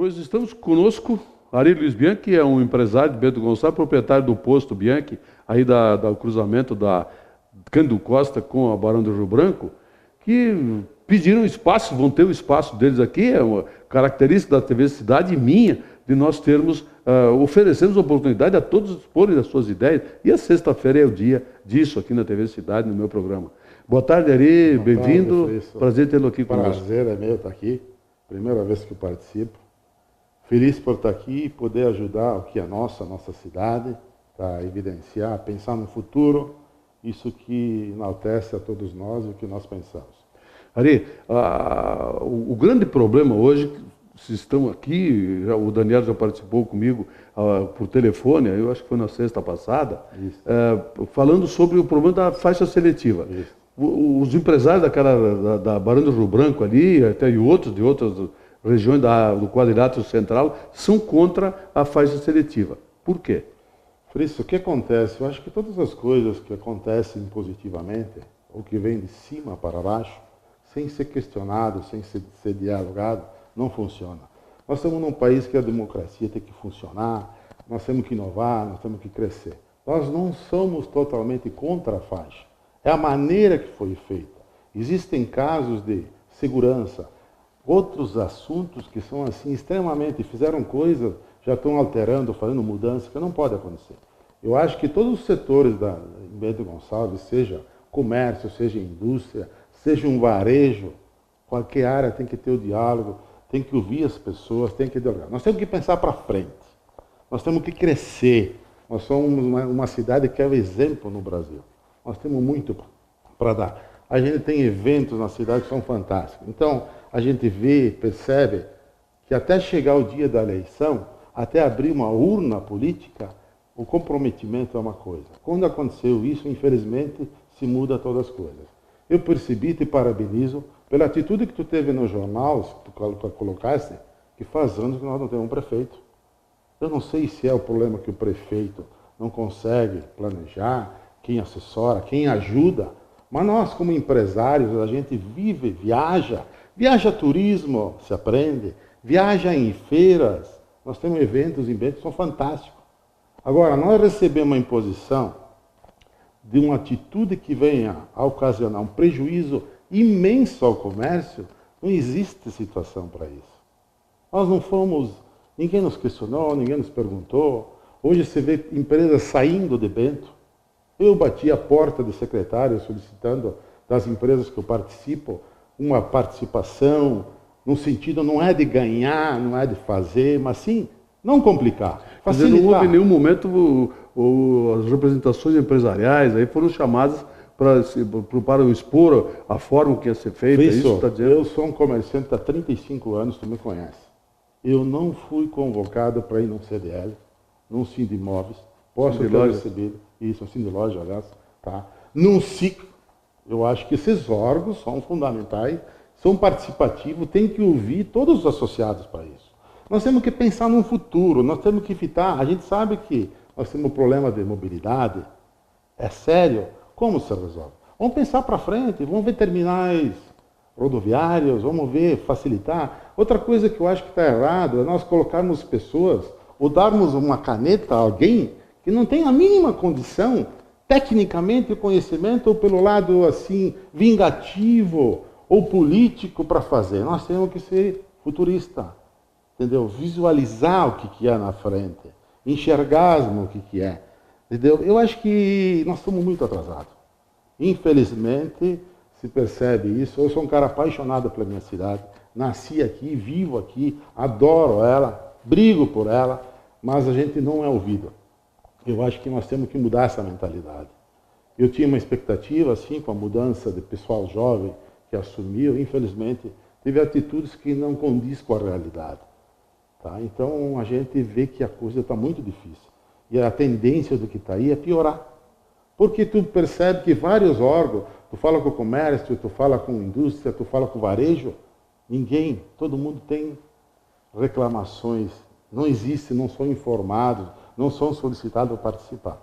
Pois estamos conosco, Ari Luiz Bianchi, que é um empresário de Bento Gonçalves, proprietário do posto Bianchi, aí do cruzamento da Cândido Costa com a Barão do Rio Branco, que pediram espaço, vão ter o espaço deles aqui, é uma característica da TV Cidade e minha, de nós termos, oferecemos oportunidade a todos exporem as suas ideias, e a sexta-feira é o dia disso aqui na TV Cidade, no meu programa. Boa tarde, Ari, bem-vindo, prazer tê-lo aqui conosco. Prazer é meu estar aqui, primeira vez que eu participo. Feliz por estar aqui e poder ajudar o que é nossa cidade, para evidenciar, pensar no futuro, isso que enaltece a todos nós e o que nós pensamos. Ari, o grande problema hoje, se estão aqui, o Daniel já participou comigo por telefone, eu acho que foi na sexta passada, falando sobre o problema da faixa seletiva. Isso. Os empresários da Barão do Rio Branco ali, até e outros de outras regiões do quadrilátero central, são contra a faixa seletiva. Por quê? Frício, o que acontece? Eu acho que todas as coisas que acontecem positivamente, ou que vêm de cima para baixo, sem ser questionado, sem ser dialogado, não funciona. Nós estamos num país que a democracia tem que funcionar, nós temos que inovar, nós temos que crescer. Nós não somos totalmente contra a faixa. É a maneira que foi feita. Existem casos de segurança, outros assuntos que são assim extremamente, fizeram coisas, já estão alterando, fazendo mudanças que não pode acontecer. Eu acho que todos os setores da Bento Gonçalves, seja comércio, seja indústria, seja um varejo, qualquer área tem que ter o diálogo, tem que ouvir as pessoas, tem que dialogar. Nós temos que pensar para frente, nós temos que crescer. Nós somos uma cidade que é o exemplo no Brasil. Nós temos muito para dar. A gente tem eventos na cidade que são fantásticos. Então, a gente vê, percebe que até chegar o dia da eleição, até abrir uma urna política, o comprometimento é uma coisa. Quando aconteceu isso, infelizmente, se muda todas as coisas. Eu percebi e te parabenizo pela atitude que tu teve no jornal, que tu colocaste, que faz anos que nós não temos um prefeito. Eu não sei se é o problema que o prefeito não consegue planejar, quem assessora, quem ajuda, mas nós, como empresários, a gente vive, viaja turismo, se aprende, viaja em feiras, nós temos eventos em Bento que são fantásticos. Agora, nós recebemos uma imposição de uma atitude que venha a ocasionar um prejuízo imenso ao comércio, não existe situação para isso. Nós não fomos, ninguém nos questionou, ninguém nos perguntou. Hoje você vê empresas saindo de Bento. Eu bati a porta do secretário solicitando das empresas que eu participo uma participação, no sentido não é de ganhar, não é de fazer, mas sim não complicar, facilitar. Não houve em nenhum momento as representações empresariais aí foram chamadas para expor a forma que ia ser feita. Isso está dizendo? Eu sou um comerciante há 35 anos, tu me conhece. Eu não fui convocado para ir num CDL, num Sindimóveis, posso ter recebido, isso, um Sindiloja, aliás, tá? Num ciclo, eu acho que esses órgãos são fundamentais, são participativos, tem que ouvir todos os associados para isso. Nós temos que pensar no futuro, nós temos que evitar, a gente sabe que nós temos um problema de mobilidade, é sério, como se resolve? Vamos pensar para frente, vamos ver terminais rodoviários, vamos ver, facilitar. Outra coisa que eu acho que está errado é nós colocarmos pessoas, ou darmos uma caneta a alguém que não tem a mínima condição, tecnicamente, o conhecimento, ou pelo lado assim, vingativo ou político para fazer. Nós temos que ser futurista, entendeu? Visualizar o que é na frente, enxergarmos o que é, entendeu? Eu acho que nós estamos muito atrasados. Infelizmente, se percebe isso. Eu sou um cara apaixonado pela minha cidade, nasci aqui, vivo aqui, adoro ela, brigo por ela, mas a gente não é ouvido. Eu acho que nós temos que mudar essa mentalidade. Eu tinha uma expectativa, assim, com a mudança de pessoal jovem que assumiu, infelizmente, teve atitudes que não condiz com a realidade. Tá? Então, a gente vê que a coisa está muito difícil. E a tendência do que está aí é piorar. Porque tu percebe que vários órgãos, tu fala com o comércio, tu fala com a indústria, tu fala com o varejo, ninguém, todo mundo tem reclamações, não existe, não são informados, não são solicitados para participar.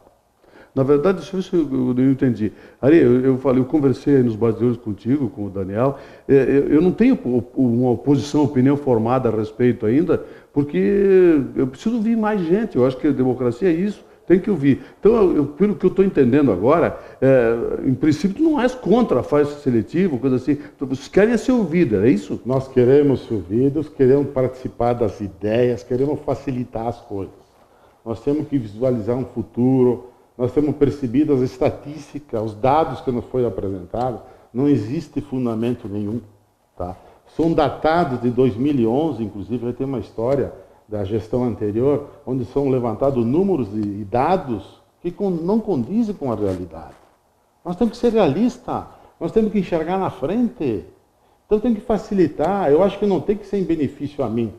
Na verdade, isso eu não entendi. Ari, eu conversei nos bastidores contigo, com o Daniel. Eu não tenho uma posição, opinião formada a respeito ainda, porque eu preciso ouvir mais gente. Eu acho que a democracia é isso, tem que ouvir. Então, pelo que eu estou entendendo agora, em princípio, tu não és contra a faixa seletiva, coisa assim. Vocês querem ser ouvidos, é isso? Nós queremos ser ouvidos, queremos participar das ideias, queremos facilitar as coisas. Nós temos que visualizar um futuro, nós temos percebido as estatísticas, os dados que nos foi apresentados, não existe fundamento nenhum. Tá? São datados de 2011, inclusive, já tem uma história da gestão anterior, onde são levantados números e dados que não condizem com a realidade. Nós temos que ser realistas, nós temos que enxergar na frente. Então tem que facilitar. Eu acho que não tem que ser em benefício a mim,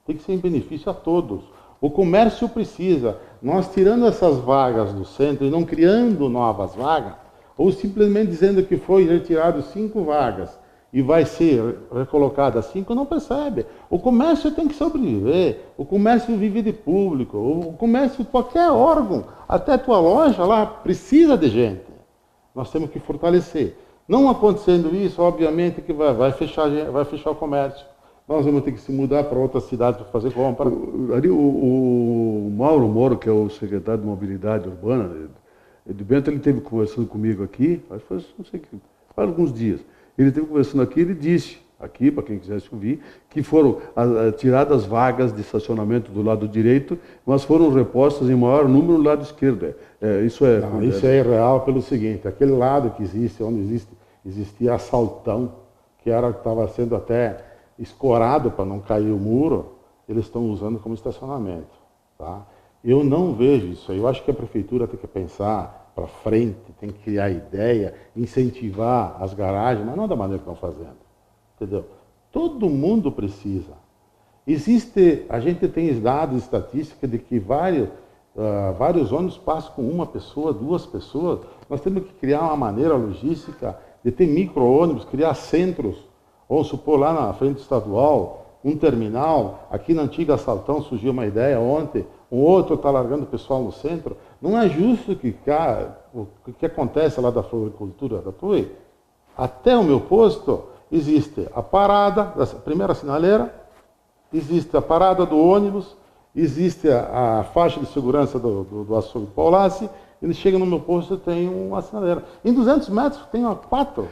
tem que ser em benefício a todos. O comércio precisa. Nós tirando essas vagas do centro e não criando novas vagas, ou simplesmente dizendo que foi retirado 5 vagas e vai ser recolocada 5, não percebe. O comércio tem que sobreviver, o comércio vive de público, o comércio, qualquer órgão, até a tua loja lá, precisa de gente. Nós temos que fortalecer. Não acontecendo isso, obviamente que vai fechar o comércio. Nós vamos ter que se mudar para outra cidade para fazer compra. Ali o Mauro Moro, que é o secretário de Mobilidade Urbana de Bento, ele esteve conversando comigo aqui, acho que foi, não sei, faz alguns dias. Ele esteve conversando aqui, ele disse, aqui, para quem quisesse ouvir, que foram tiradas vagas de estacionamento do lado direito, mas foram repostas em maior número no lado esquerdo. Isso é irreal pelo seguinte, aquele lado que existe, onde existia assaltão, que estava sendo até escorado para não cair o muro, eles estão usando como estacionamento. Tá? Eu não vejo isso aí. Eu acho que a prefeitura tem que pensar para frente, tem que criar ideia, incentivar as garagens, mas não da maneira que estão fazendo. Entendeu? Todo mundo precisa. A gente tem dados estatísticas de que vários ônibus passam com uma pessoa, 2 pessoas. Nós temos que criar uma maneira logística de ter micro-ônibus, criar centros. Vamos supor lá na frente estadual, um terminal, aqui na antiga Saltão surgiu uma ideia ontem, um outro está largando o pessoal no centro. Não é justo que o que acontece lá da floricultura da Tui, até o meu posto, existe a parada da primeira sinaleira, existe a parada do ônibus, existe a faixa de segurança do açougue Paulassi, ele chega no meu posto e tem uma sinaleira. Em 200 metros tem 4.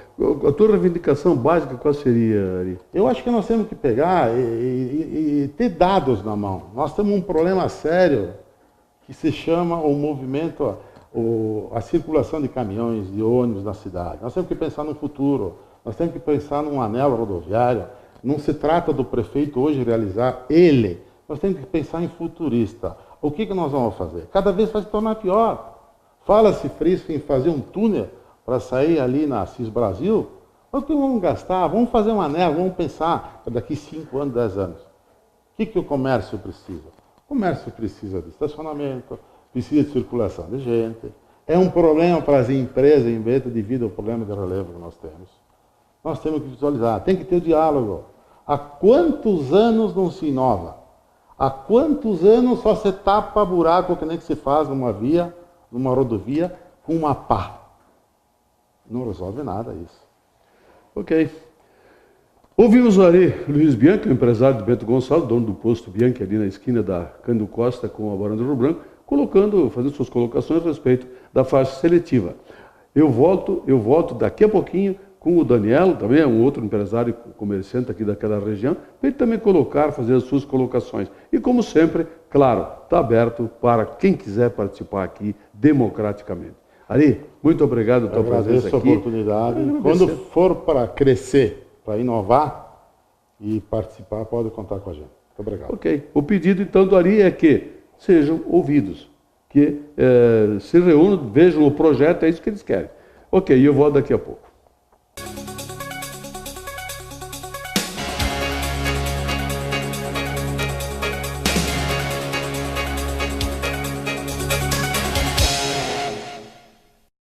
A tua reivindicação básica qual seria, Ari? Eu acho que nós temos que pegar e ter dados na mão. Nós temos um problema sério que se chama o movimento, a circulação de caminhões, de ônibus na cidade. Nós temos que pensar no futuro, nós temos que pensar num anel rodoviário. Não se trata do prefeito hoje realizar ele. Nós temos que pensar em futurista. O que nós vamos fazer? Cada vez vai se tornar pior. Fala-se frisco em fazer um túnel para sair ali na Assis Brasil. O que vamos gastar? Vamos fazer um anel, vamos pensar daqui 5 anos, 10 anos. O que o comércio precisa? O comércio precisa de estacionamento, precisa de circulação de gente. É um problema para as empresas, em vez de devido ao problema de relevo que nós temos. Nós temos que visualizar, tem que ter o diálogo. Há quantos anos não se inova? Há quantos anos só se tapa buraco que nem que se faz numa rodovia, com uma pá? Não resolve nada isso. Ok. Ouvimos ali Luiz Bianchi, o empresário de Bento Gonçalves, dono do posto Bianchi ali na esquina da Cândido Costa com a Barão do Rio Branco, fazendo suas colocações a respeito da faixa seletiva. Eu volto daqui a pouquinho com o Daniel, também é um outro empresário comerciante aqui daquela região, para ele também fazer as suas colocações. E como sempre, claro, está aberto para quem quiser participar aqui democraticamente. Ari, muito obrigado pela tua presença aqui. Agradeço a oportunidade. Quando for para crescer, para inovar e participar, pode contar com a gente. Muito obrigado. Ok. O pedido, então, do Ari é que sejam ouvidos, que se reúnam, vejam o projeto, é isso que eles querem. Ok, eu volto daqui a pouco.